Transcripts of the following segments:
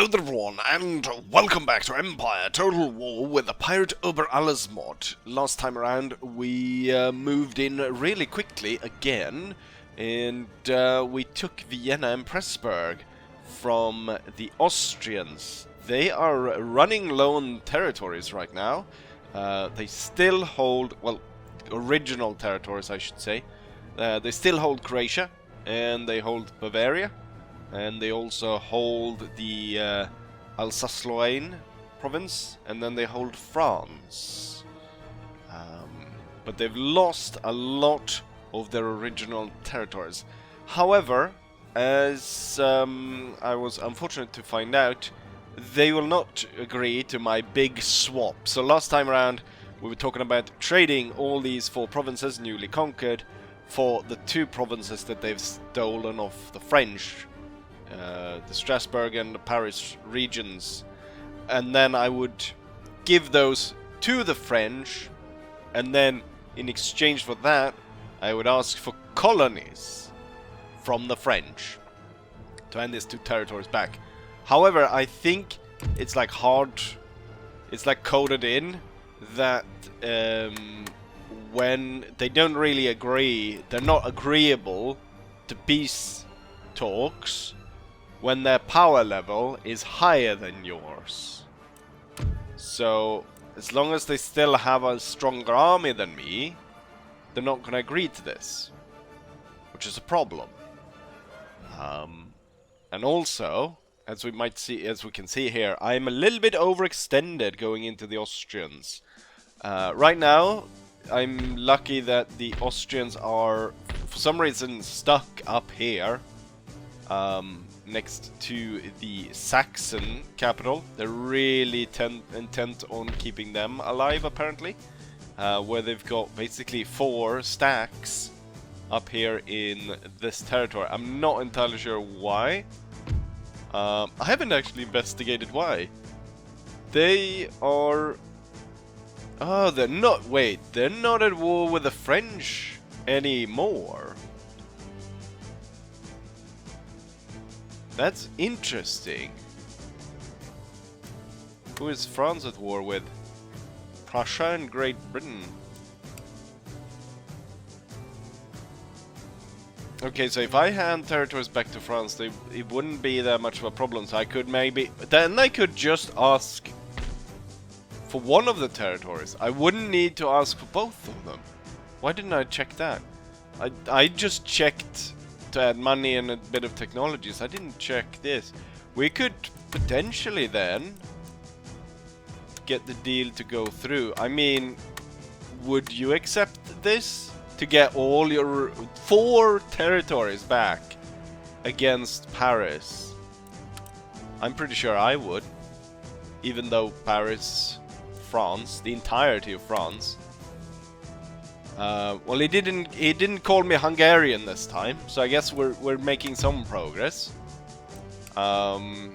Hello there everyone, and welcome back to Empire Total War with the Pirate Über Alles mod. Last time around we moved in really quickly again, and we took Vienna and Pressburg from the Austrians. They are running low on territories right now. They still hold, well, original territories I should say. They still hold Croatia, and they hold Bavaria. And they also hold the Alsace-Lorraine province, and then they hold France. But they've lost a lot of their original territories. However, as I was unfortunate to find out, they will not agree to my big swap. So last time around, we were talking about trading all these 4 provinces newly conquered for the 2 provinces that they've stolen off the French. The Strasbourg and the Paris regions, and then I would give those to the French, and then in exchange for that I would ask for colonies from the French to hand these 2 territories back. However, I think it's like it's like coded in that when they don't really agree, they're not agreeable to peace talks when their power level is higher than yours. So, as long as they still have a stronger army than me, they're not going to agree to this, which is a problem. And also, as we can see here, I'm a little bit overextended going into the Austrians. Right now, I'm lucky that the Austrians are, for some reason, stuck up here. Next to the Saxon capital. They're really intent on keeping them alive, apparently. Where they've got basically 4 stacks up here in this territory. I'm not entirely sure why. I haven't actually investigated why. They are... Oh, they're not... Wait, they're not at war with the French anymore. That's interesting. Who is France at war with? Prussia and Great Britain. Okay, so if I hand territories back to France, it wouldn't be that much of a problem. So I could maybe... Then I could just ask for one of the territories. I wouldn't need to ask for both of them. Why didn't I check that? I just checked to add money and a bit of technologies. I didn't check this. We could potentially then get the deal to go through. I mean, would you accept this? To get all your 4 territories back against Paris? I'm pretty sure I would. Even though Paris, France, the entirety of France. Well, he didn't call me Hungarian this time, so I guess we're making some progress. But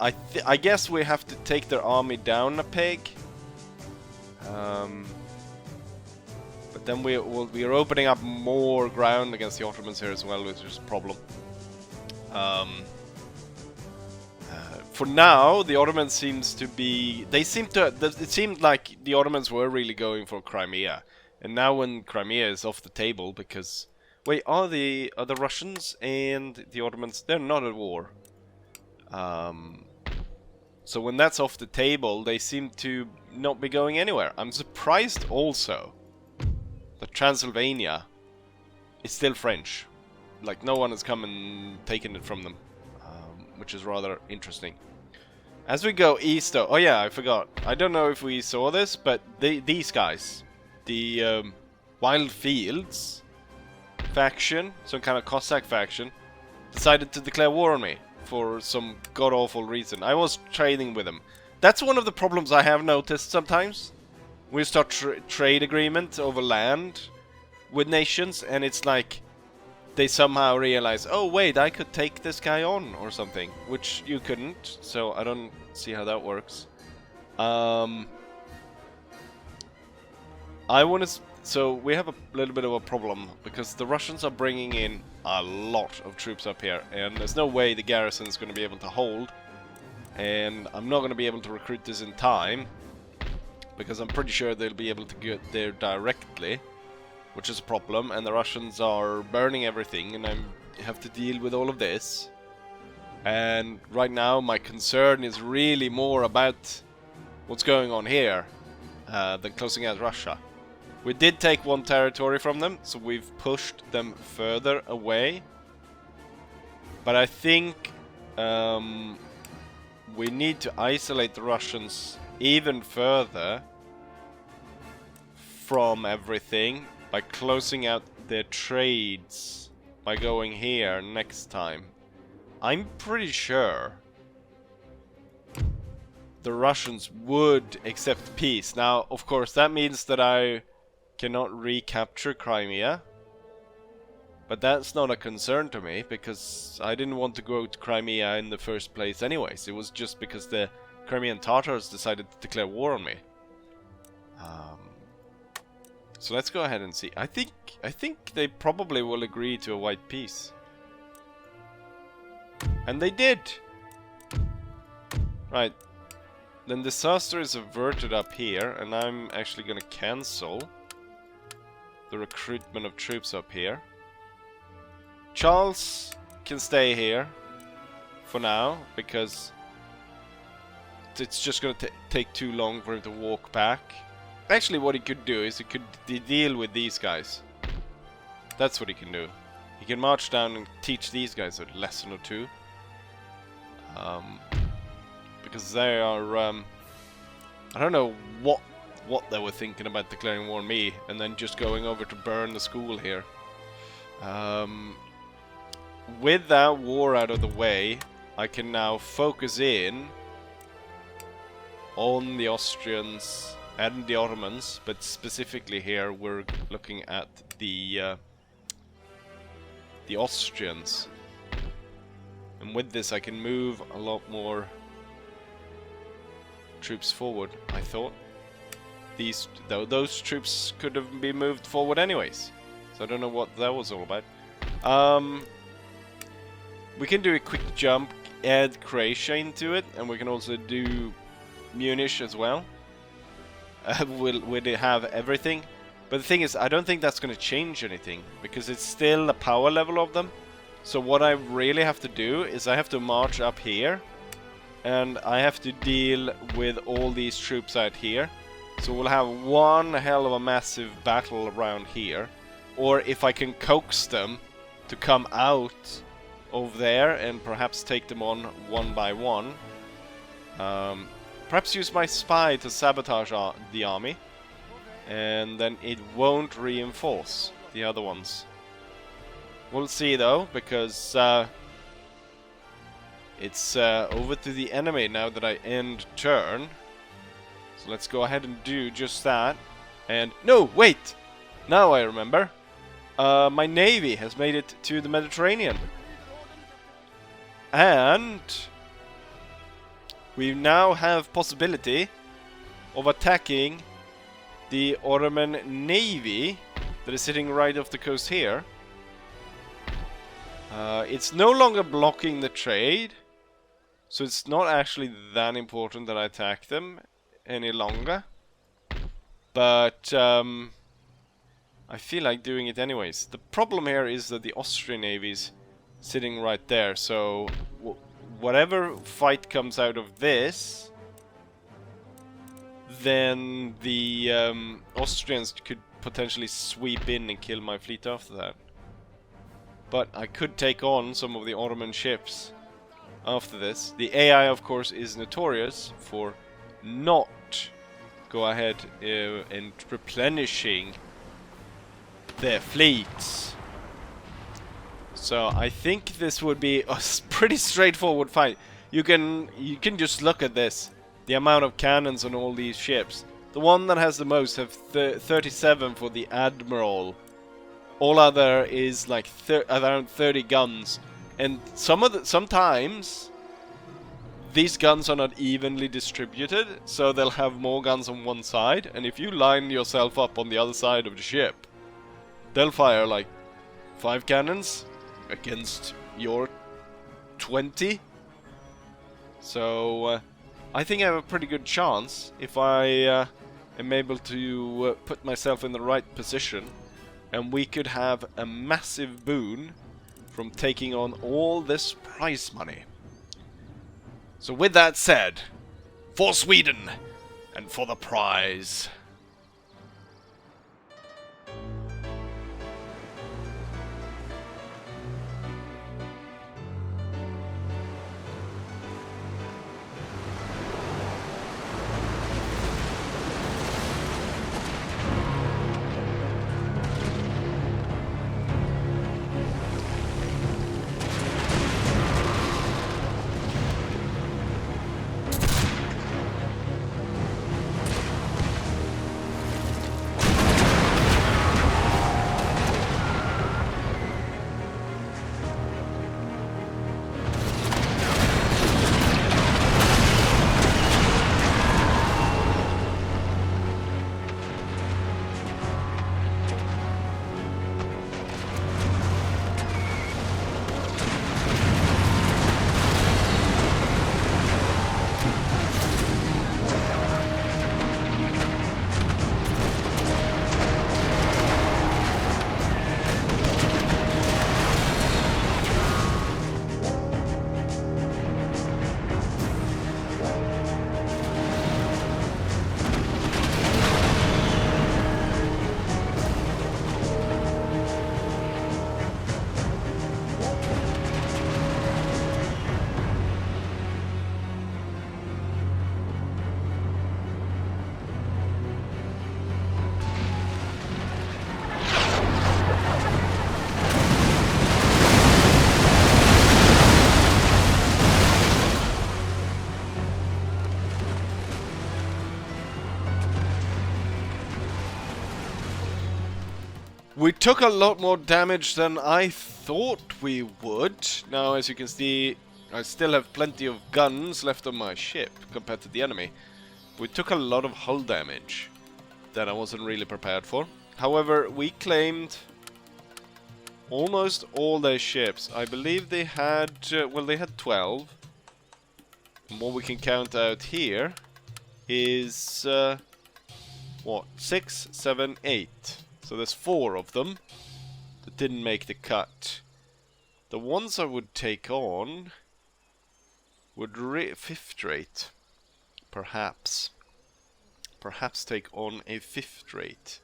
I guess we have to take their army down a peg. But then we are opening up more ground against the Ottomans here as well, which is a problem. For now, the Ottomans seems to be... It seemed like the Ottomans were really going for Crimea. And now when Crimea is off the table because... Wait, are the Russians and the Ottomans... They're not at war. So when that's off the table, they seem to not be going anywhere. I'm surprised also that Transylvania is still French. Like, no one has come and taken it from them. Which is rather interesting. As we go east, though... Oh yeah, I forgot. I don't know if we saw this, but these guys, the Wild Fields faction, some kind of Cossack faction, decided to declare war on me for some god-awful reason. I was trading with them. That's one of the problems I have noticed sometimes. We start trade agreement over land with nations, and it's like... They somehow realize, oh wait, I could take this guy on or something, which you couldn't, so I don't see how that works. I want to so we have a little bit of a problem, because the Russians are bringing in a lot of troops up here, and there's no way the garrison is going to be able to hold, and I'm not going to be able to recruit this in time, because I'm pretty sure they'll be able to get there directly, which is a problem, and the Russians are burning everything, and I have to deal with all of this. And right now my concern is really more about what's going on here than closing out Russia. We did take one territory from them, so we've pushed them further away. But I think we need to isolate the Russians even further from everything by closing out their trades by going here next time. I'm pretty sure the Russians would accept peace. Now, of course, that means that I cannot recapture Crimea, but that's not a concern to me, because I didn't want to go to Crimea in the first place anyways. It was just because the Crimean Tatars decided to declare war on me. So let's go ahead and see. I think they probably will agree to a white peace. And they did! Right. Then disaster is averted up here, and I'm actually gonna cancel the recruitment of troops up here. Charles can stay here for now, because it's just gonna take too long for him to walk back. Actually, what he could do is he could deal with these guys. That's what he can do. He can march down and teach these guys a lesson or two. Because they are, I don't know what they were thinking about declaring war on me and then just going over to burn the school here. With that war out of the way, I can now focus in on the Austrians and the Ottomans, but specifically here we're looking at the Austrians. And with this I can move a lot more troops forward, I thought. Those troops could have been moved forward anyways. So I don't know what that was all about. We can do a quick jump, add Croatia into it, and we can also do Munich as well. We'll have everything. But the thing is, I don't think that's going to change anything, because it's still the power level of them. So what I really have to do is I have to march up here, and I have to deal with all these troops out here. So we'll have one hell of a massive battle around here. Or if I can coax them to come out of there and perhaps take them on one by one. Perhaps use my spy to sabotage the army, and then it won't reinforce the other ones. We'll see though, because it's over to the enemy now that I end turn. So let's go ahead and do just that. And no, wait! Now I remember. My navy has made it to the Mediterranean. And we now have possibility of attacking the Ottoman navy that is sitting right off the coast here. It's no longer blocking the trade, so it's not actually that important that I attack them any longer. But I feel like doing it anyways. The problem here is that the Austrian navy is sitting right there, so whatever fight comes out of this, then the Austrians could potentially sweep in and kill my fleet after that. But I could take on some of the Ottoman ships after this. The AI, of course, is notorious for not go ahead and replenishing their fleets. So I think this would be a pretty straightforward fight. You can just look at this. The amount of cannons on all these ships. The one that has the most have 37 for the Admiral. All other is like around 30 guns. And sometimes these guns are not evenly distributed, so they'll have more guns on one side, and if you line yourself up on the other side of the ship, they'll fire like 5 cannons against your 20. So I think I have a pretty good chance if I am able to put myself in the right position, and we could have a massive boon from taking on all this prize money. So with that said, for Sweden and for the prize. We took a lot more damage than I thought we would. Now, as you can see, I still have plenty of guns left on my ship compared to the enemy. We took a lot of hull damage that I wasn't really prepared for. However, we claimed almost all their ships. I believe they had, well, they had 12. And what we can count out here is, what, 6, 7, 8. So there's 4 of them that didn't make the cut. The ones I would take on would 5th rate, perhaps. Perhaps take on a 5th rate.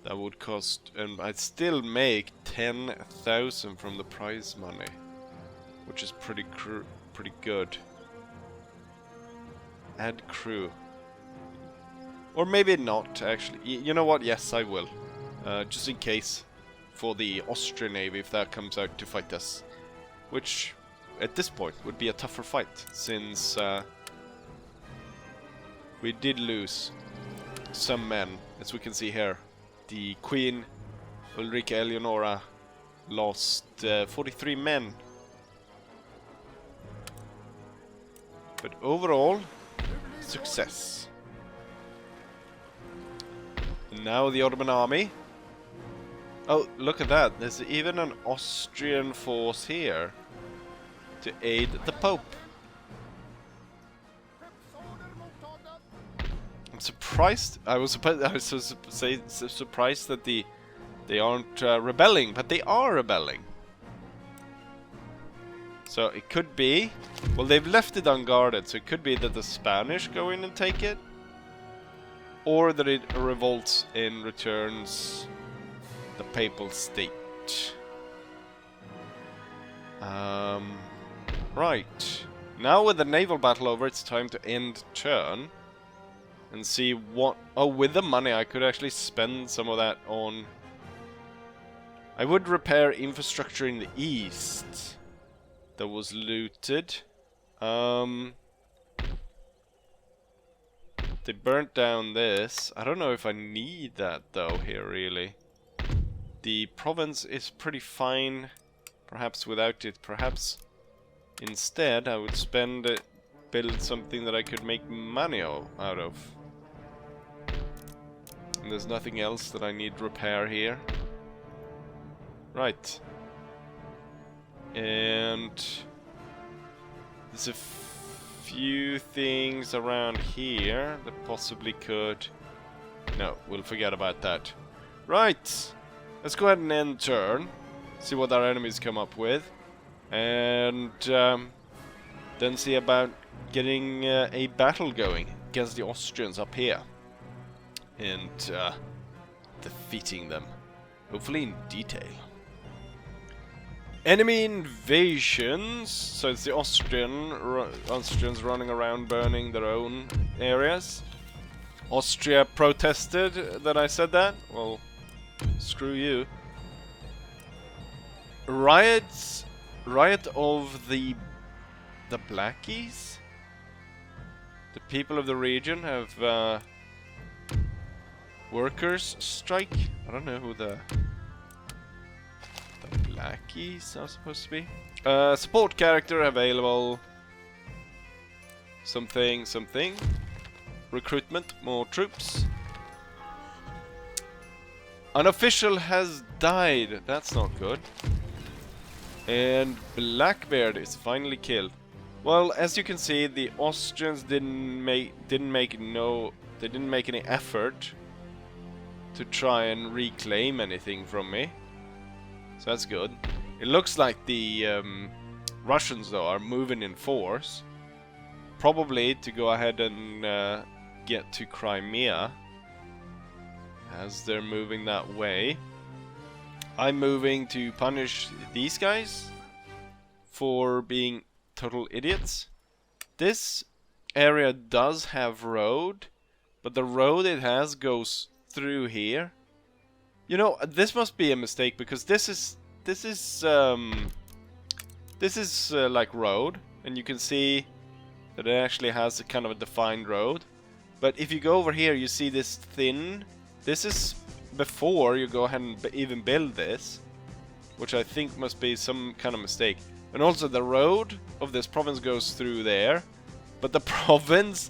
That would cost, and I'd still make 10,000 from the prize money, which is pretty good. Add crew. Or maybe not, actually. You know what? Yes, I will. Just in case. For the Austrian Navy, if that comes out to fight us. Which, at this point, would be a tougher fight. Since we did lose some men, as we can see here. The Queen, Ulrika Eleonora, lost 43 men. But overall, success. And now the Ottoman army. Oh, look at that. There's even an Austrian force here to aid the Pope. I'm surprised. I was surprised that they aren't rebelling, but they are rebelling. So it could be, well, they've left it unguarded, so it could be that the Spanish go in and take it, or that it revolts and returns the Papal State. Right. Now with the naval battle over, it's time to end turn and see what... Oh, with the money I could actually spend some of that on... I would repair infrastructure in the east that was looted. They burnt down this. I don't know if I need that though here really. the province is pretty fine, perhaps without it. Perhaps instead I would spend it, build something that I could make money out of. And there's nothing else that I need repair here. Right. And there's a few things around here that possibly could... No, we'll forget about that. Right. Let's go ahead and end turn. See what our enemies come up with. And then see about getting a battle going against the Austrians up here. And defeating them. Hopefully in detail. Enemy invasions. So it's the Austrians running around burning their own areas. Austria protested that I said that. Well, screw you. Riot of the Blackies? The people of the region have workers strike? I don't know who the Blackies are supposed to be. Support character available. Something. Recruitment, more troops. An official has died. That's not good. And Blackbeard is finally killed. Well, as you can see, the Austrians didn't make any effort to try and reclaim anything from me. So that's good. It looks like the Russians though are moving in force. Probably to go ahead and get to Crimea. As they're moving that way. I'm moving to punish these guys for being total idiots. This area does have road, but the road it has goes through here. You know, this must be a mistake because this is like road, and you can see that it actually has a kind of a defined road. But if you go over here, you see this thin. This is before you go ahead and even build this, which I think must be some kind of mistake. And also the road of this province goes through there, but the province,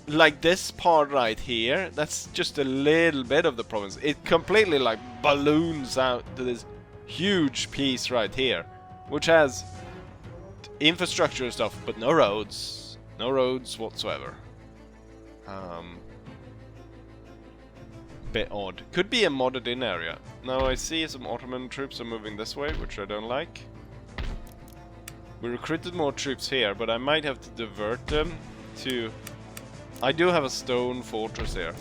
like this part right here, that's just a little bit of the province. It completely like balloons out to this huge piece right here, which has infrastructure and stuff, but no roads whatsoever. Bit odd. Could be a modded in area. Now I see some Ottoman troops are moving this way, which I don't like. We recruited more troops here, but I might have to divert them to... I do have a stone fortress here.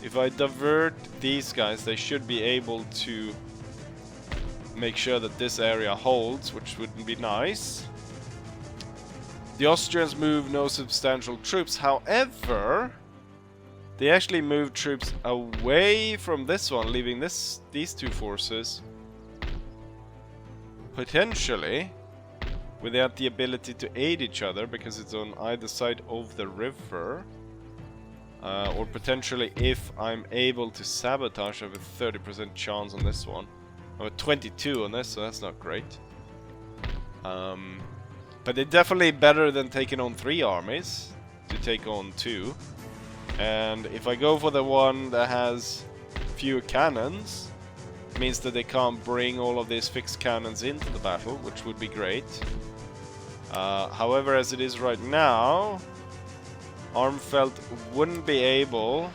If I divert these guys, they should be able to make sure that this area holds, which would be nice. The Austrians move no substantial troops, however... They actually moved troops away from this one, leaving these two forces potentially without the ability to aid each other because it's on either side of the river. Or potentially if I'm able to sabotage, I have a 30% chance on this one. I have a 22 on this, so that's not great. But it's definitely better than taking on 3 armies to take on 2. And if I go for the one that has fewer cannons, it means that they can't bring all of these fixed cannons into the battle, which would be great. However, as it is right now, Armfelt wouldn't be able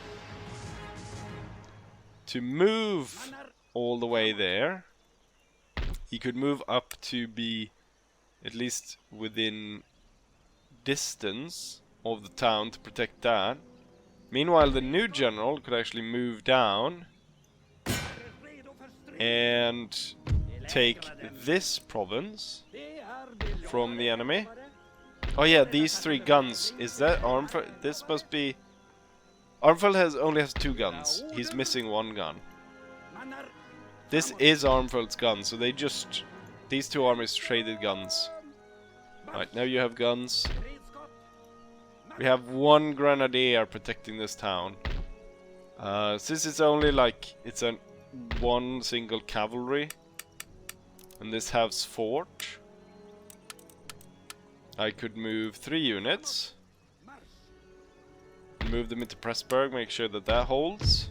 to move all the way there. He could move up to be at least within distance of the town to protect that. Meanwhile, the new general could actually move down and take this province from the enemy. Oh yeah, these 3 guns. Is that Armfelt? This must be... Armfelt only has 2 guns. He's missing 1 gun. This is Armfelt's gun, so they just... These 2 armies traded guns. Right, now you have guns. We have 1 grenadier protecting this town. Since it's only like, it's a one single cavalry, and this has fort, I could move 3 units, move them into Pressburg, make sure that that holds.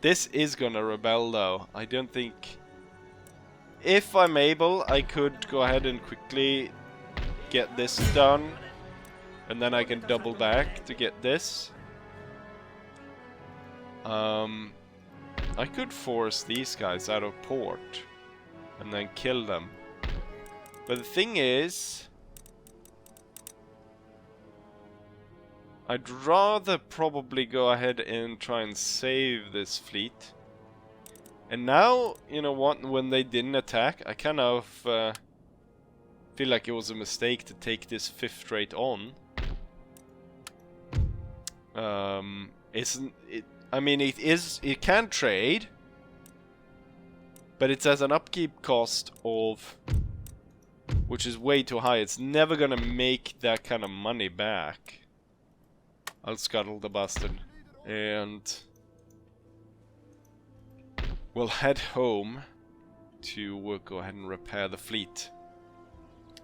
This is gonna rebel though. I don't think... If I'm able, I could go ahead and quickly get this done, and then I can double back to get this. I could force these guys out of port and then kill them. But the thing is, I'd rather probably go ahead and try and save this fleet. And now, you know what, when they didn't attack, I kind of feel like it was a mistake to take this 5th rate on. I mean, it can trade, but it has an upkeep cost of, which is way too high. It's never gonna make that kind of money back. I'll scuttle the bastard, and we'll head home to go ahead and repair the fleet.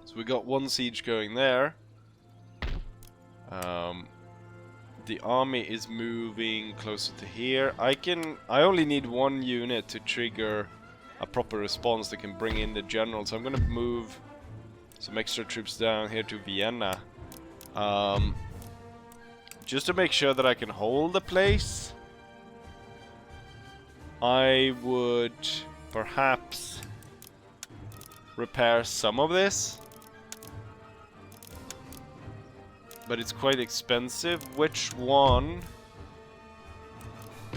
So we got 1 siege going there. The army is moving closer to here. I only need 1 unit to trigger a proper response that can bring in the general. So I'm gonna move some extra troops down here to Vienna. Just to make sure that I can hold the place. I would perhaps repair some of this. But it's quite expensive. Which one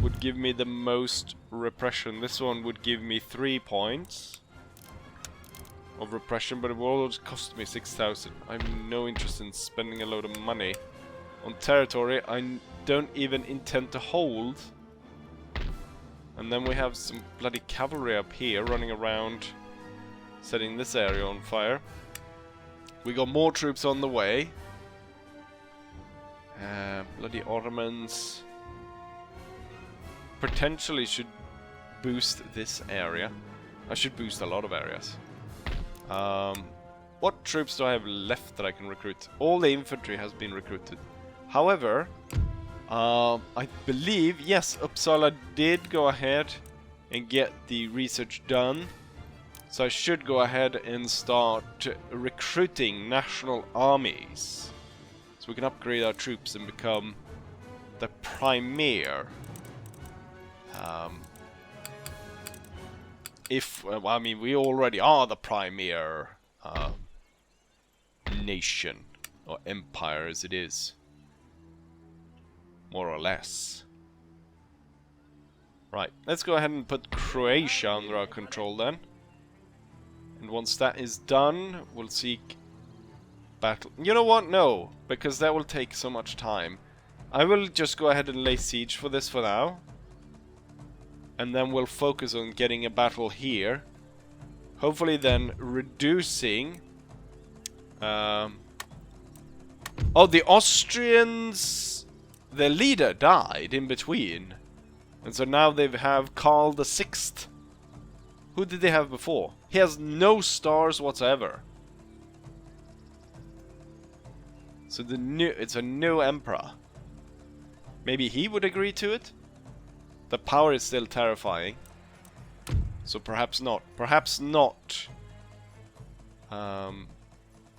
would give me the most repression? This one would give me 3 points of repression, but it will always cost me 6,000. I have no interest in spending a load of money on territory I don't even intend to hold. And then we have some bloody cavalry up here running around, setting this area on fire. We got more troops on the way. Bloody Ottomans potentially should boost this area. I should boost a lot of areas. What troops do I have left that I can recruit? All the infantry has been recruited. However, I believe, yes, Uppsala did go ahead and get the research done. So I should go ahead and start recruiting national armies. So we can upgrade our troops and become the premier. Well, I mean, we already are the premier nation, or empire as it is. More or less. Right, let's go ahead and put Croatia under our control then. And once that is done, we'll seek battle. You know what? No, because that will take so much time. I will just go ahead and lay siege for this for now. And then we'll focus on getting a battle here. Hopefully then reducing... Oh, the Austrians... Their leader died in between. And so now they have Karl the Sixth. Who did they have before? He has no stars whatsoever. So it's a new emperor. Maybe he would agree to it? The power is still terrifying. So perhaps not. Perhaps not.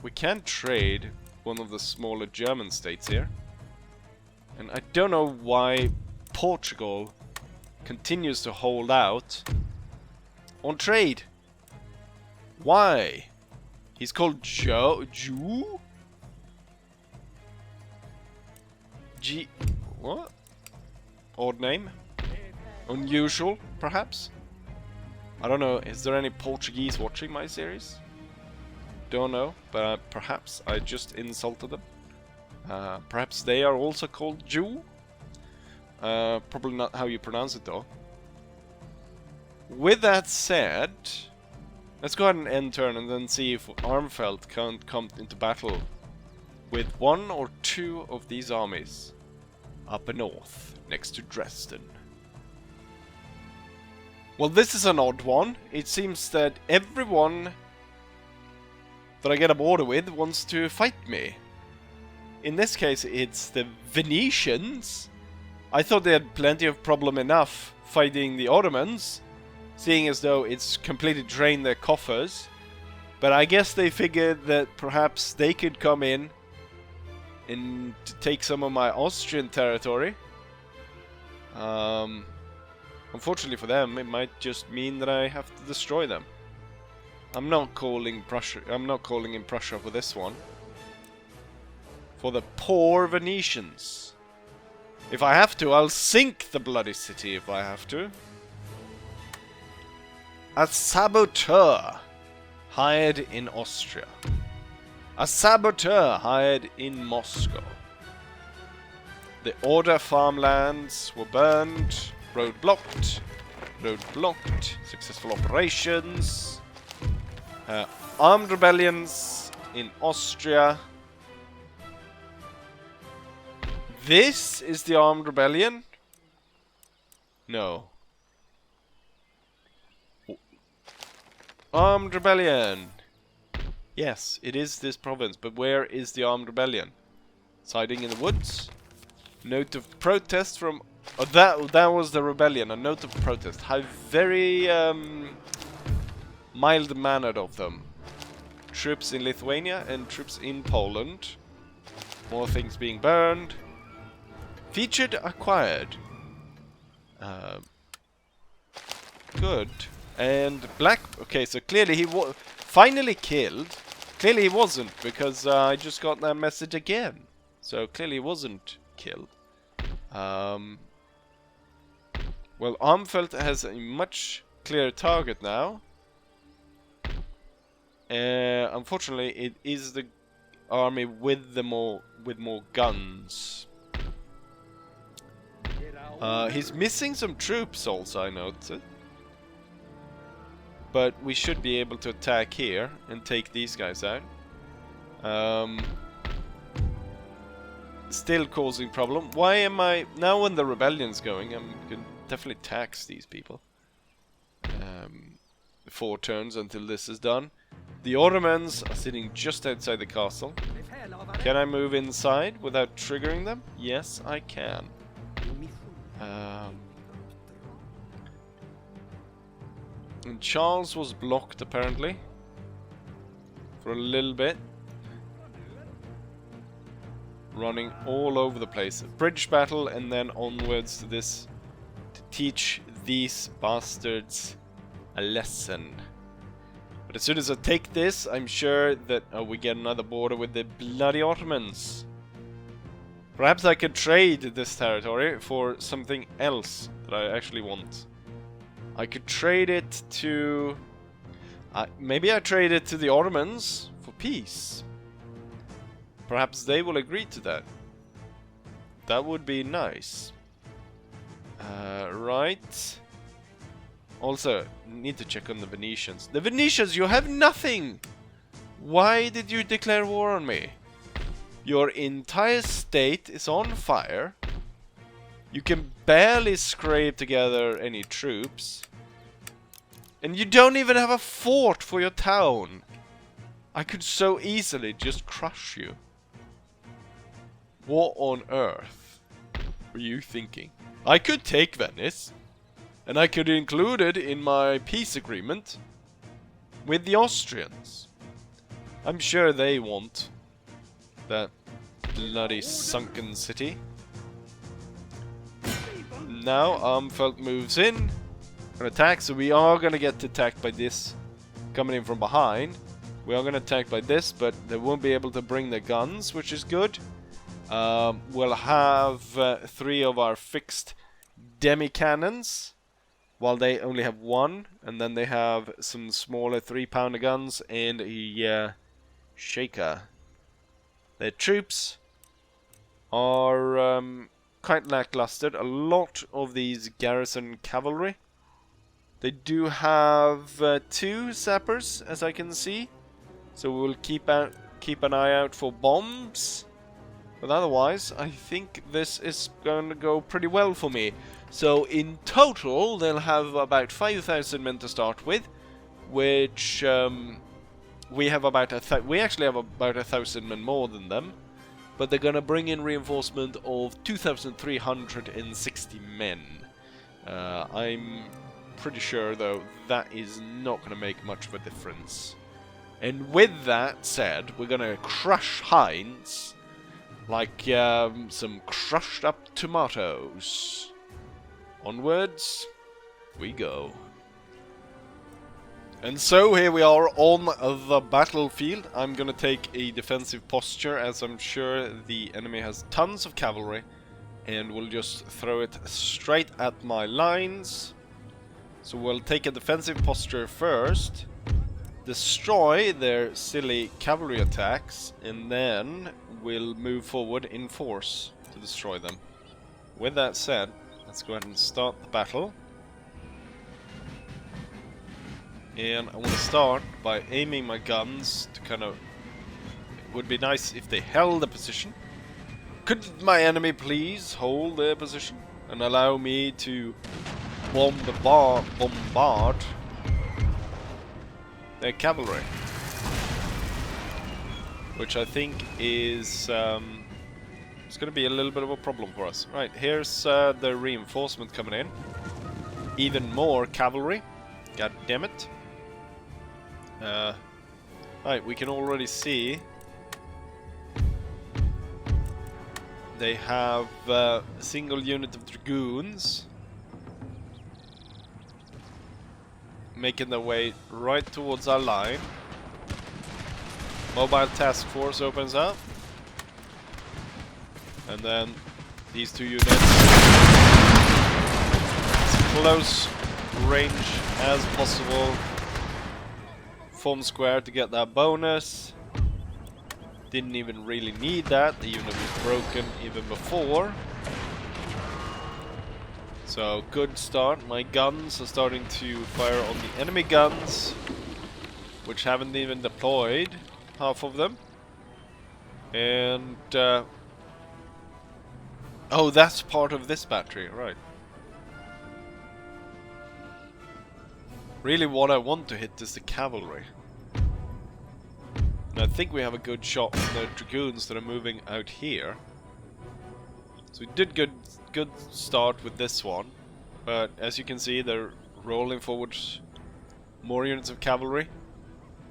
We can trade one of the smaller German states here. And I don't know why Portugal continues to hold out on trade. Why? He's called Jew? What? Odd name? Unusual, perhaps? I don't know, is there any Portuguese watching my series? Don't know, but perhaps I just insulted them. Perhaps they are also called Jew? Probably not how you pronounce it though. With that said, let's go ahead and end turn and then see if Armfelt can't come into battle with 1 or 2 of these armies. up north, next to Dresden. Well, this is an odd one. It seems that everyone that I get a border with wants to fight me. In this case, it's the Venetians. I thought they had plenty of problem enough fighting the Ottomans, seeing as though it's completely drained their coffers. But I guess they figured that perhaps they could come in and take some of my Austrian territory. Unfortunately for them, it might just mean that I have to destroy them. I'm not calling Prussia. I'm not calling in Prussia for this one. For the poor Venetians. If I have to, I'll sink the bloody city if I have to. A saboteur hired in Austria. A saboteur hired in Moscow. The Order farmlands were burned. Road blocked. Road blocked. Successful operations. Armed rebellions in Austria. This is the armed rebellion? No. Armed rebellion. Yes, it is this province, but where is the armed rebellion? Siding in the woods. Note of protest from... Oh, that was the rebellion, a note of protest. How very mild-mannered of them. Troops in Lithuania and troops in Poland. More things being burned. Featured acquired. Good. And black... Okay, so clearly he was finally killed. Clearly he wasn't, because I just got that message again. So clearly he wasn't killed. Well, Armfelt has a much clearer target now. Unfortunately, it is the army with more guns. He's missing some troops also, I noticed. But we should be able to attack here and take these guys out. Still causing problem. Why am I... Now when the rebellion's going, I'm going to definitely tax these people. 4 turns until this is done. The Ottomans are sitting just outside the castle. Can I move inside without triggering them? Yes, I can. And Charles was blocked apparently for a little bit, running all over the place. Bridge battle and then onwards to this to teach these bastards a lesson. But as soon as I take this, I'm sure that we get another border with the bloody Ottomans. Perhaps I could trade this territory for something else that I actually want. I could trade it to... maybe I trade it to the Ottomans for peace. Perhaps they will agree to that. That would be nice. Right. Also, need to check on the Venetians. The Venetians, you have nothing! Why did you declare war on me? Your entire state is on fire. You can barely scrape together any troops. And you don't even have a fort for your town. I could so easily just crush you. What on earth were you thinking? I could take Venice. And I could include it in my peace agreement with the Austrians. I'm sure they want that bloody sunken city. Now Armfelt moves in and attacks, so we are gonna get attacked by this coming in from behind. We are gonna attack by this, but they won't be able to bring their guns, which is good. We'll have 3 of our fixed demi-cannons, while they only have 1, and then they have some smaller 3-pounder guns and a shaker. Their troops are quite lackluster. A lot of these garrison cavalry. They do have 2 sappers, as I can see. So we'll keep an eye out for bombs. But otherwise, I think this is going to go pretty well for me. So in total, they'll have about 5,000 men to start with, which we have about we actually have about 1,000 men more than them. But they're gonna bring in reinforcement of 2,360 men. I'm pretty sure, though, that is not gonna make much of a difference. And with that said, we're gonna crush Heinz like some crushed up tomatoes. Onwards we go. And so here we are on the battlefield. I'm gonna take a defensive posture, as I'm sure the enemy has tons of cavalry, and we'll just throw it straight at my lines. So we'll take a defensive posture first, destroy their silly cavalry attacks, and then we'll move forward in force to destroy them. With that said, let's go ahead and start the battle. And I want to start by aiming my guns to kind of... It would be nice if they held the position. Could my enemy please hold their position and allow me to bombard their cavalry? Which I think is it's going to be a little bit of a problem for us. Right, here's the reinforcement coming in. Even more cavalry. God damn it. Right, we can already see they have a single unit of dragoons making their way right towards our line. Mobile task force opens up, and then these two units, as close range as possible. Form square to get that bonus. Didn't even really need that. The unit was broken even before. So good start. My guns are starting to fire on the enemy guns, which haven't even deployed, half of them. And oh, that's part of this battery, right. Really what I want to hit is the cavalry. And I think we have a good shot on the dragoons that are moving out here. So we did good start with this one. But as you can see, they're rolling forward more units of cavalry.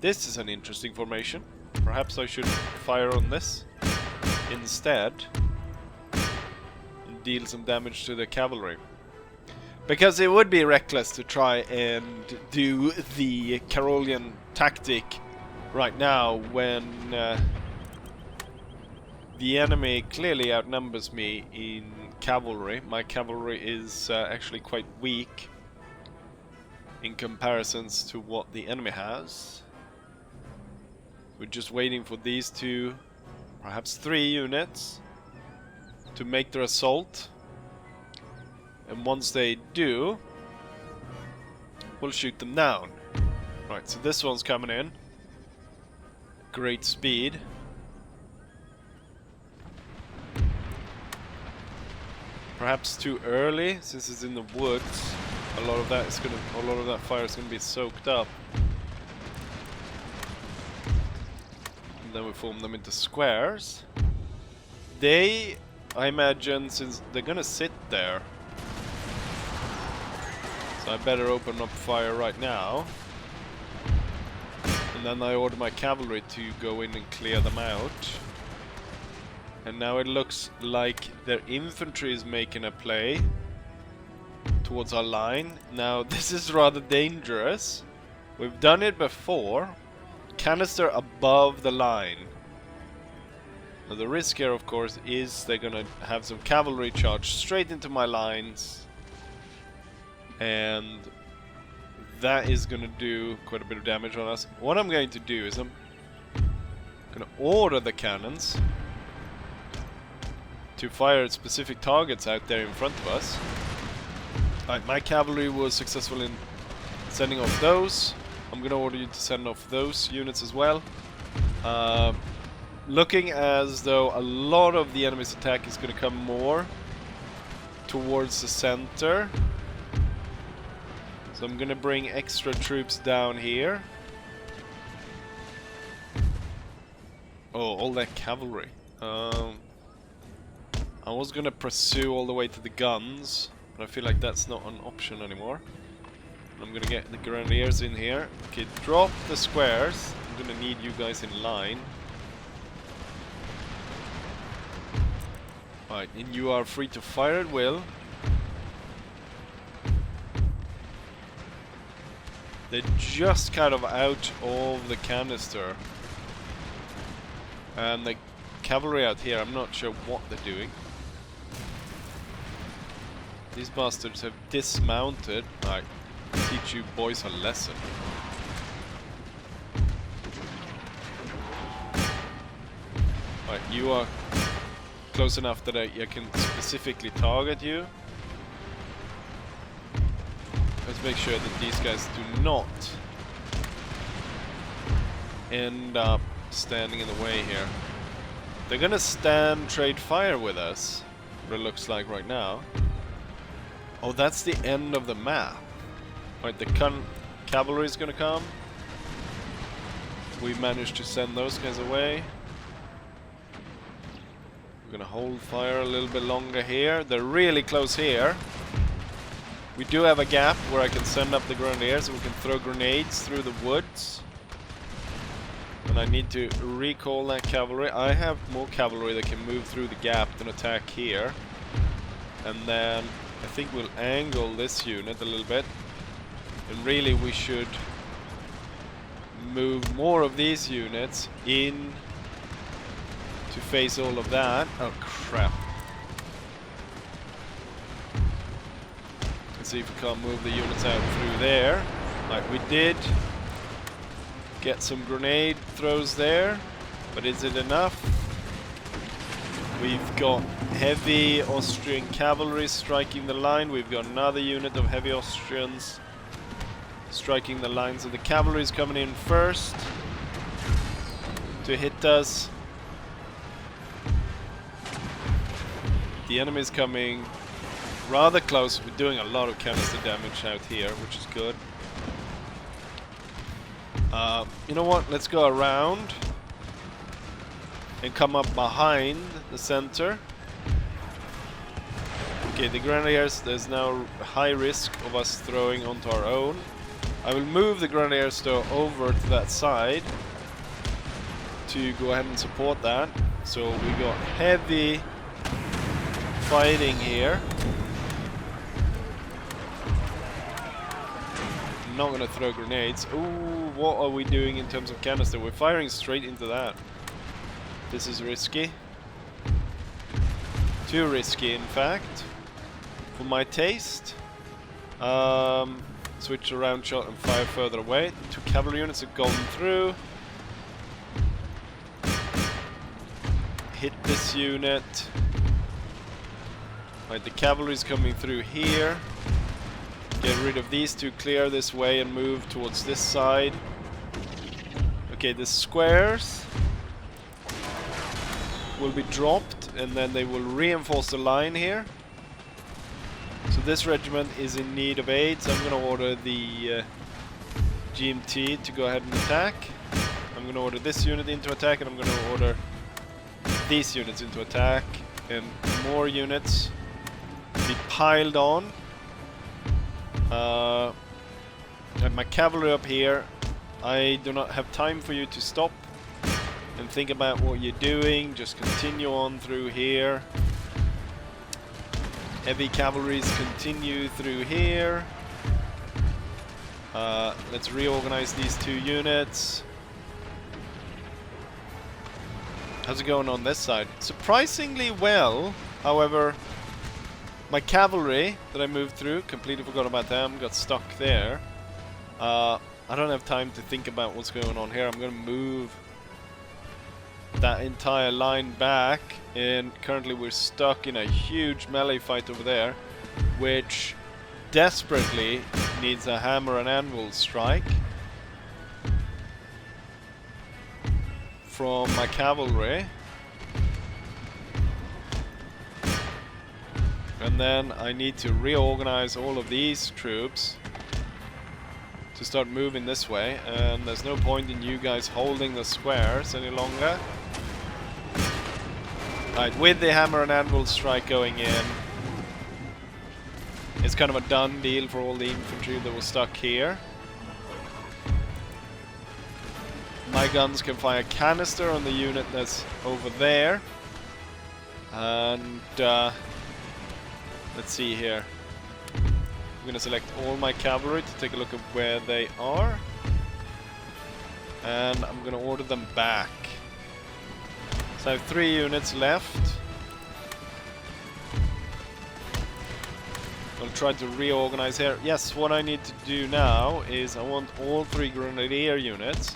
This is an interesting formation. Perhaps I should fire on this instead and deal some damage to the cavalry. Because it would be reckless to try and do the Carolian tactic right now when the enemy clearly outnumbers me in cavalry. My cavalry is actually quite weak in comparisons to what the enemy has. We're just waiting for these two, perhaps 3 units, to make their assault. And once they do, we'll shoot them down. Right, so this one's coming in. Great speed. Perhaps too early, since it's in the woods. A lot of that fire is gonna be soaked up. And then we form them into squares. They, I imagine, since they're gonna sit there, so I better open up fire right now. And then I order my cavalry to go in and clear them out. And now it looks like their infantry is making a play towards our line. Now this is rather dangerous. We've done it before. Canister above the line. Now the risk here, of course, is they're gonna have some cavalry charge straight into my lines. And that is going to do quite a bit of damage on us. What I'm going to do is I'm going to order the cannons to fire at specific targets out there in front of us. Alright, my cavalry was successful in sending off those. I'm going to order you to send off those units as well. looking as though a lot of the enemy's attack is going to come more towards the center. So I'm going to bring extra troops down here. Oh, all that cavalry. I was going to pursue all the way to the guns, but I feel like that's not an option anymore. I'm going to get the grenadiers in here. Okay, drop the squares. I'm going to need you guys in line. Alright, and you are free to fire at will. They're just kind of out of the canister. And the cavalry out here, I'm not sure what they're doing. These bastards have dismounted. Alright, teach you boys a lesson. Alright, you are close enough that I can specifically target you. Let's make sure that these guys do not end up standing in the way here. They're gonna stand trade fire with us, what it looks like right now. Oh, that's the end of the map. Right, the cavalry is gonna come. We managed to send those guys away. We're gonna hold fire a little bit longer here. They're really close here. We do have a gap where I can send up the grenadiers and we can throw grenades through the woods. And I need to recall that cavalry. I have more cavalry that can move through the gap than attack here. And then I think we'll angle this unit a little bit. And really we should move more of these units in to face all of that. Oh crap. Let's see if we can't move the units out through there. Like we did get some grenade throws there, but is it enough? We've got heavy Austrian cavalry striking the line. We've got another unit of heavy Austrians striking the lines, and the cavalry is coming in first to hit us. The enemy is coming rather close. We're doing a lot of canister damage out here, which is good. You know what? Let's go around and come up behind the center. Okay, the grenadiers, there's now high risk of us throwing onto our own. I will move the grenadiers though over to that side to go ahead and support that. So we got heavy fighting here. I'm not gonna throw grenades. Ooh, what are we doing in terms of canister? We're firing straight into that. This is risky. Too risky, in fact, for my taste. Switch around shot and fire further away. 2 cavalry units have gone through. Hit this unit. Right, the cavalry is coming through here. Get rid of these two, clear this way and move towards this side. Okay, the squares will be dropped and then they will reinforce the line here. So this regiment is in need of aid, so I'm going to order the GMT to go ahead and attack. I'm going to order this unit into attack, and I'm going to order these units into attack, and more units be piled on. And my cavalry up here. I do not have time for you to stop and think about what you're doing. Just continue on through here. Heavy cavalries continue through here. Let's reorganize these 2 units. How's it going on this side? Surprisingly well. However, my cavalry that I moved through, completely forgot about them, got stuck there. I don't have time to think about what's going on here. I'm going to move that entire line back, and currently we're stuck in a huge melee fight over there, which desperately needs a hammer and anvil strike. from my cavalry. And then I need to reorganize all of these troops to start moving this way, and there's no point in you guys holding the squares any longer. Right, with the hammer and anvil strike going in, it's kind of a done deal for all the infantry that was stuck here. My guns can fire canister on the unit that's over there. And let's see here. I'm gonna select all my cavalry to take a look at where they are. And I'm gonna order them back. So I have 3 units left. I'll try to reorganize here. Yes, what I need to do now is I want all 3 grenadier units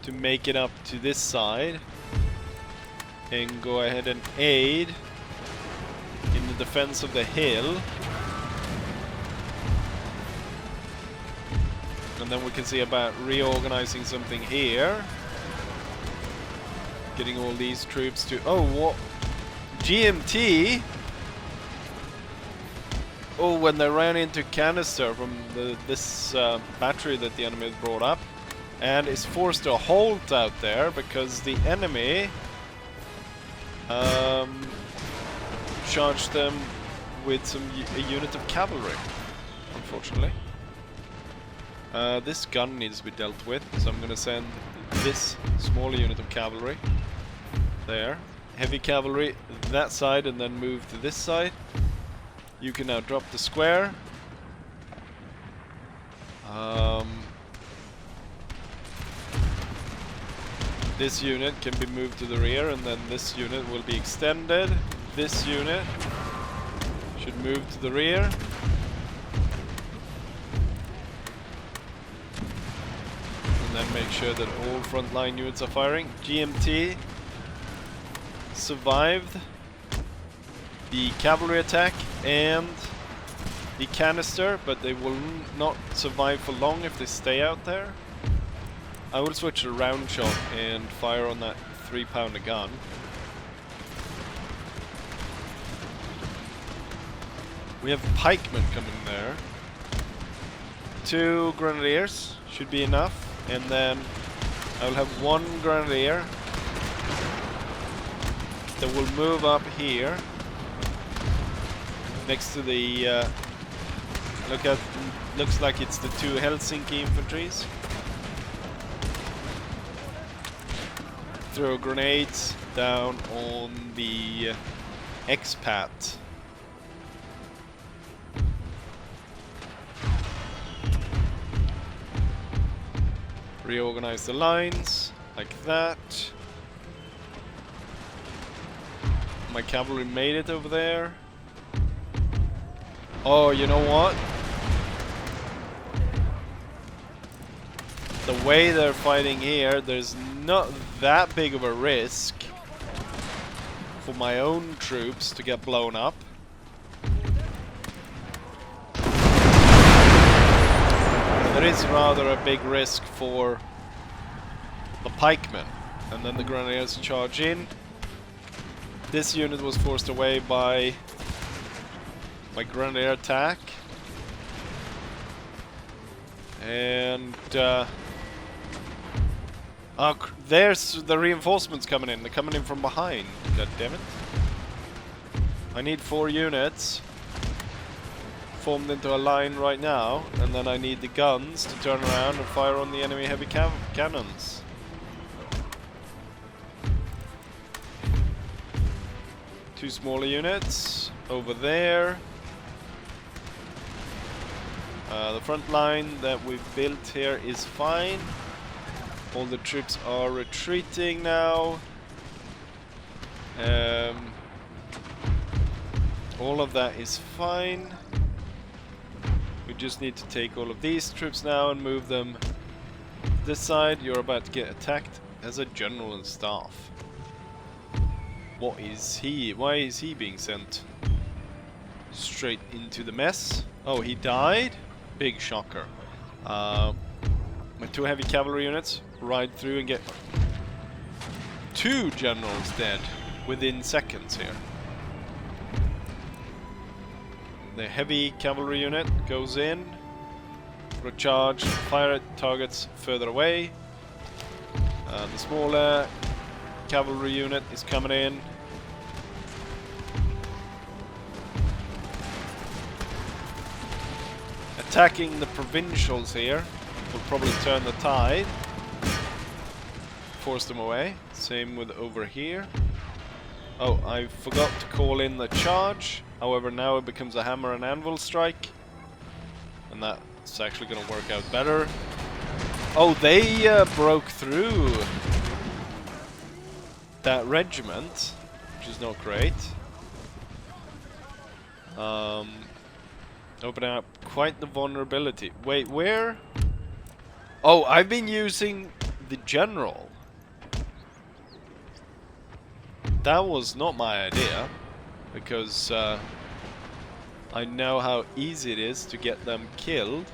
to make it up to this side and go ahead and aid in the defense of the hill. And then we can see about reorganizing something here. Getting all these troops to... Oh, what? GMT? Oh, when they ran into canister from this battery that the enemy has brought up. And is forced to halt out there because the enemy charged them with a unit of cavalry, unfortunately. This gun needs to be dealt with, so I'm going to send this smaller unit of cavalry there. Heavy cavalry that side and then move to this side. You can now drop the square. This unit can be moved to the rear, and then this unit will be extended. This unit should move to the rear. And then make sure that all frontline units are firing. GMT survived the cavalry attack and the canister, but they will not survive for long if they stay out there. I will switch to round shot and fire on that 3-pounder gun. We have pikemen coming there. 2 grenadiers should be enough, and then I will have 1 grenadier that will move up here next to the looks like it's the 2 Helsinki infantries. Throw grenades down on the expat. Reorganize the lines like that. My cavalry made it over there. Oh, you know what? The way they're fighting here, there's not that big of a risk for my own troops to get blown up. There is rather a big risk for the pikemen. And then the grenadiers charge in. This unit was forced away by my grenadier attack. And there's the reinforcements coming in. They're coming in from behind. God damn it. I need 4 units formed into a line right now, and then I need the guns to turn around and fire on the enemy heavy cannons. Two smaller units over there. The front line that we've built here is fine. All the troops are retreating now. All of that is fine. We just need to take all of these troops now and move them this side. You're about to get attacked as a general and staff. What is he? Why is he being sent straight into the mess? Oh, he died? Big shocker. My 2 heavy cavalry units ride through and get 2 generals dead within seconds here. The heavy cavalry unit goes in for a charge, fire at targets further away. The smaller cavalry unit is coming in. Attacking the provincials here will probably turn the tide. Force them away. Same with over here. Oh, I forgot to call in the charge. However, now it becomes a hammer and anvil strike. And that's actually going to work out better. Oh, they broke through that regiment, which is not great. Opening up quite the vulnerability. Wait, where? Oh, I've been using the general. That was not my idea, because I know how easy it is to get them killed.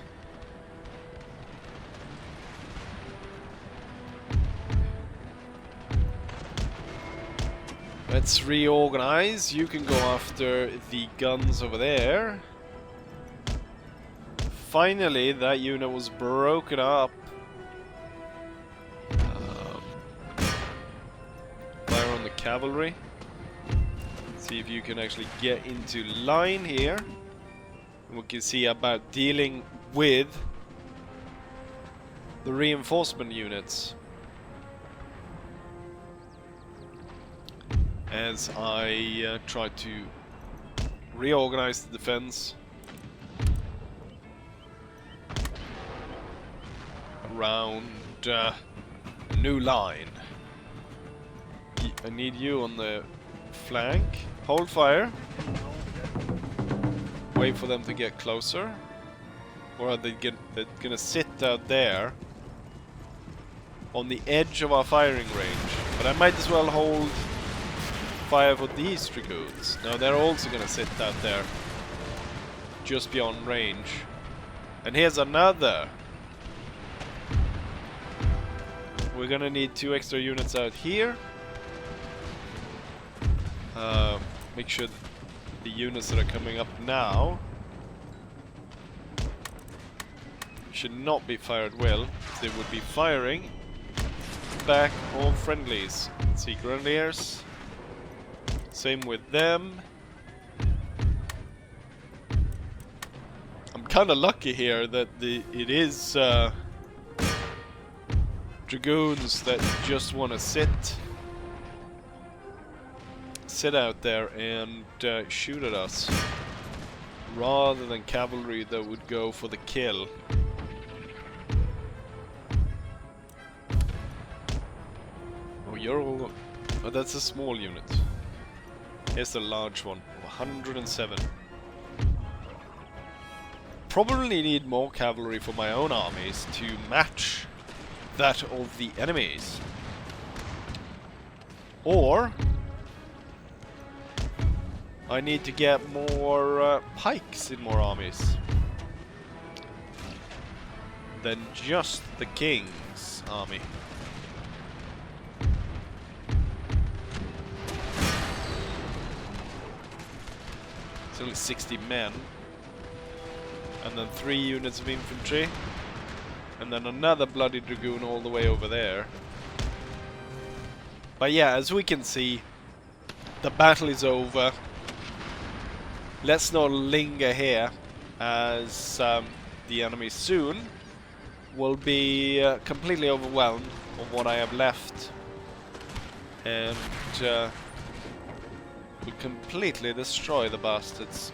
Let's reorganize. You can go after the guns over there. Finally, that unit was broken up. Fire on the cavalry. See if you can actually get into line here. And we can see about dealing with the reinforcement units. As I try to reorganize the defense around a new line. I need you on the flank. Hold fire. Wait for them to get closer. Or are they're gonna sit out there on the edge of our firing range. But I might as well hold fire for these dragoons. Now they're also gonna sit out there just beyond range. And here's another. We're gonna need 2 extra units out here. Make sure the units that are coming up now should not be fired well. They would be firing back all friendlies. Let's see, Grenadiers. Same with them. I'm kind of lucky here that it is dragoons that just want to sit out there and shoot at us, rather than cavalry that would go for the kill. Oh, you're all... Oh, that's a small unit. Here's the large one, 107. Probably need more cavalry for my own armies to match that of the enemies. Or I need to get more pikes in more armies than just the king's army. It's only 60 men. And then 3 units of infantry. And then another bloody dragoon all the way over there. But yeah, as we can see, the battle is over. Let's not linger here, as the enemy soon will be completely overwhelmed of what I have left. And will completely destroy the bastards.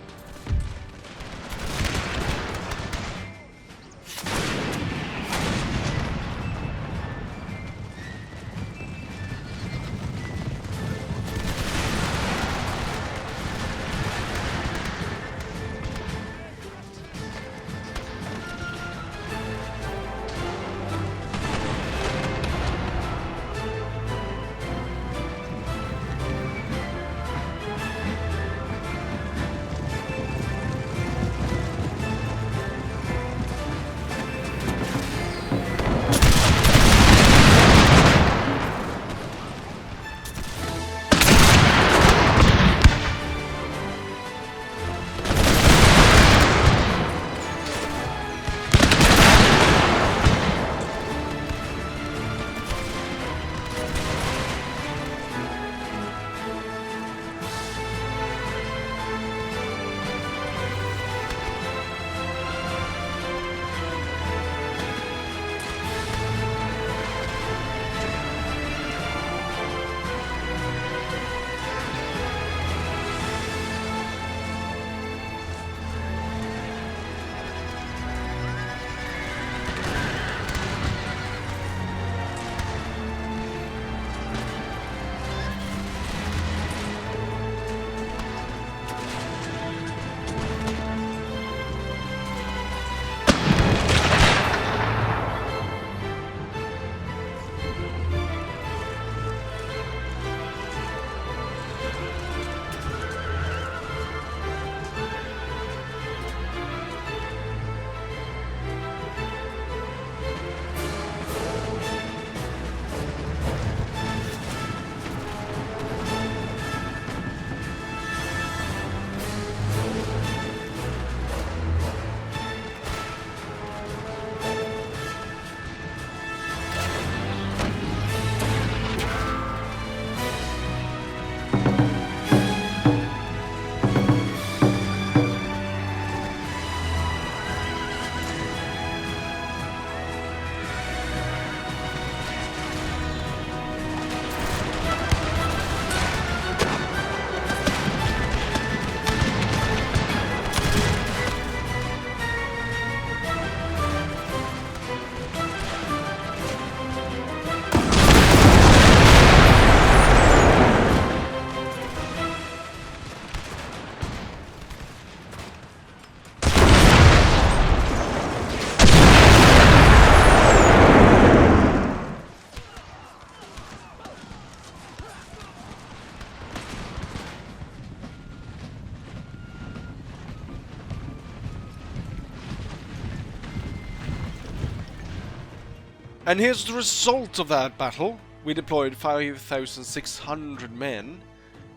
And here's the result of that battle. We deployed 5,600 men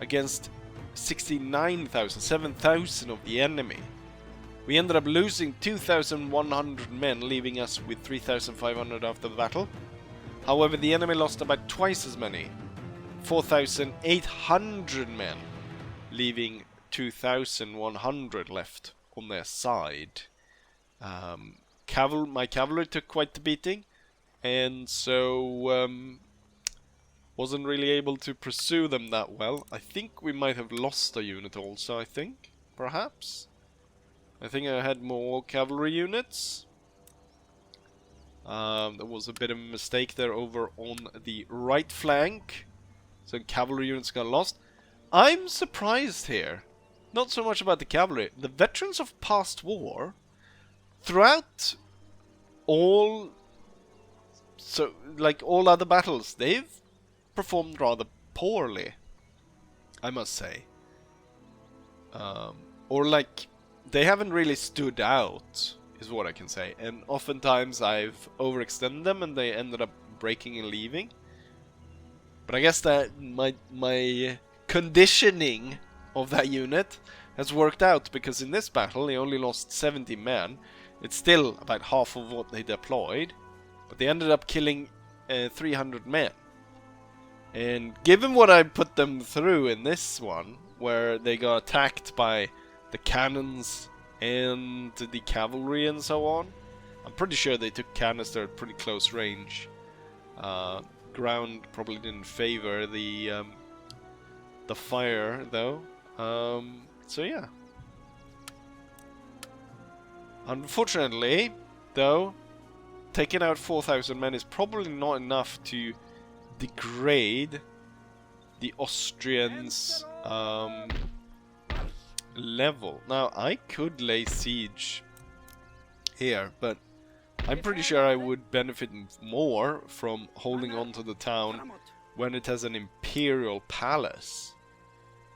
against 69,000, 7,000 of the enemy. We ended up losing 2,100 men, leaving us with 3,500 after the battle. However, the enemy lost about twice as many, 4,800 men, leaving 2,100 left on their side. My cavalry took quite the beating, and so wasn't really able to pursue them that well. I think we might have lost a unit also, I think, perhaps. I think I had more cavalry units. There was a bit of a mistake there over on the right flank. So cavalry units got lost. I'm surprised here. Not so much about the cavalry. The veterans of past war, throughout all other battles, they've performed rather poorly, I must say. They haven't really stood out, is what I can say. And oftentimes I've overextended them and they ended up breaking and leaving. But I guess that my conditioning of that unit has worked out, because in this battle they only lost 70 men. It's still about half of what they deployed, but they ended up killing 300 men. And given what I put them through in this one, where they got attacked by the cannons and the cavalry and so on, I'm pretty sure they took canister at pretty close range. Ground probably didn't favor the fire though. So yeah. Unfortunately, though, taking out 4,000 men is probably not enough to degrade the Austrians' level. Now, I could lay siege here, but I'm pretty sure I would benefit more from holding on to the town when it has an imperial palace.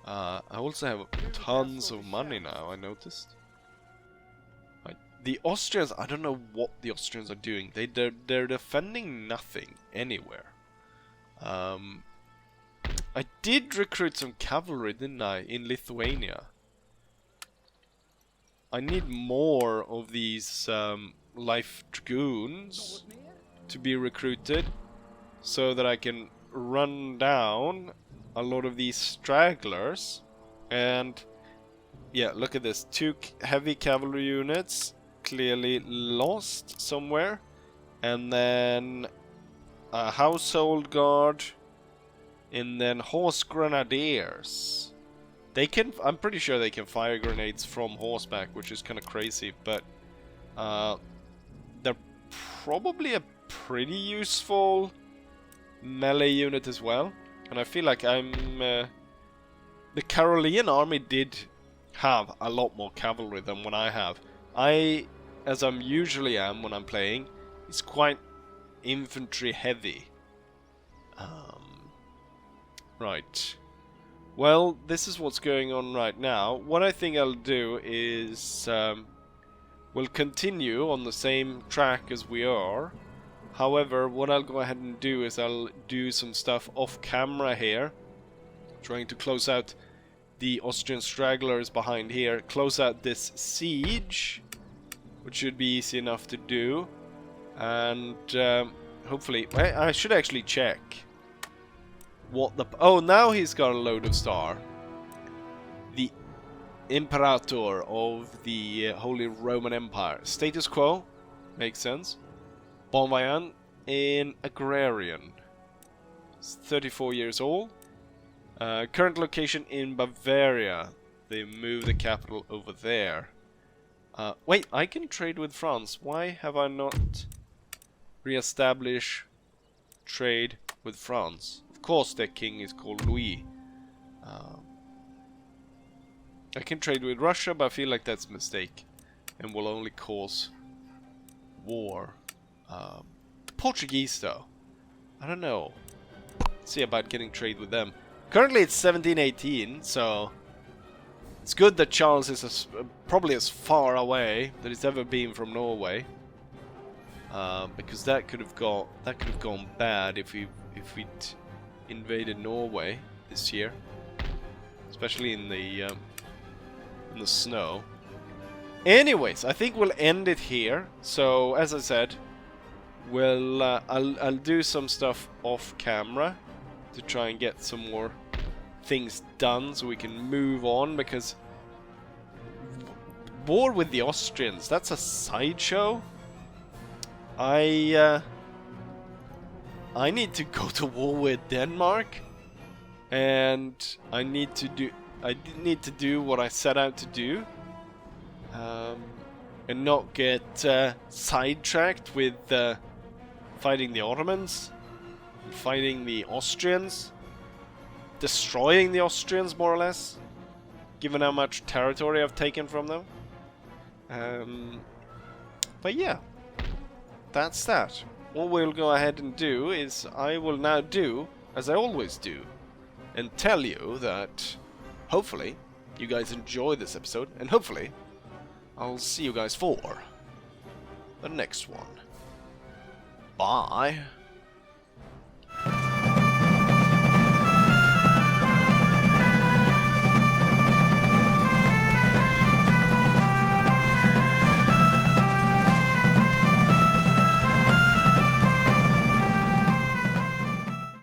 I also have tons of money now, I noticed. The Austrians, I don't know what the Austrians are doing. They're defending nothing anywhere. I did recruit some cavalry, didn't I, in Lithuania. I need more of these life dragoons to be recruited so that I can run down a lot of these stragglers. And yeah, look at this. 2 heavy cavalry units clearly lost somewhere, and then a household guard, and then horse grenadiers. They can, I'm pretty sure they can fire grenades from horseback, which is kind of crazy, but they're probably a pretty useful melee unit as well. And I feel like the Carolean army did have a lot more cavalry than what I have. As I usually am when I'm playing, is quite infantry heavy. Right. Well, this is what's going on right now. What I think I'll do is we'll continue on the same track as we are. However, what I'll go ahead and do is I'll do some stuff off camera here, trying to close out the Austrian stragglers behind here, close out this siege, which should be easy enough to do, and hopefully, I should actually check what the, oh, now he's got a load of star. The Imperator of the Holy Roman Empire. Status quo, makes sense. Bon Voyant in Agrarian. He's 34 years old. Current location in Bavaria. They moved the capital over there. Wait, I can trade with France. Why have I not re-established trade with France? Of course their king is called Louis. I can trade with Russia, but I feel like that's a mistake and will only cause war. Portuguese though, I don't know. Let's see about getting trade with them. Currently it's 1718, so it's good that Charles is probably as far away that he's ever been from Norway. because that could have gone bad if we'd invaded Norway this year, especially in the snow. Anyways, I think we'll end it here. So as I said, I'll do some stuff off camera to try and get some more things done so we can move on, because war with the Austrians, that's a sideshow. I need to go to war with Denmark, and I need to do what I set out to do, and not get sidetracked with fighting the Ottomans, fighting the Austrians, destroying the Austrians more or less, given how much territory I've taken from them. But yeah, that's that. What we'll go ahead and do is I will now do as I always do, and tell you that hopefully you guys enjoy this episode, and hopefully I'll see you guys for the next one. Bye.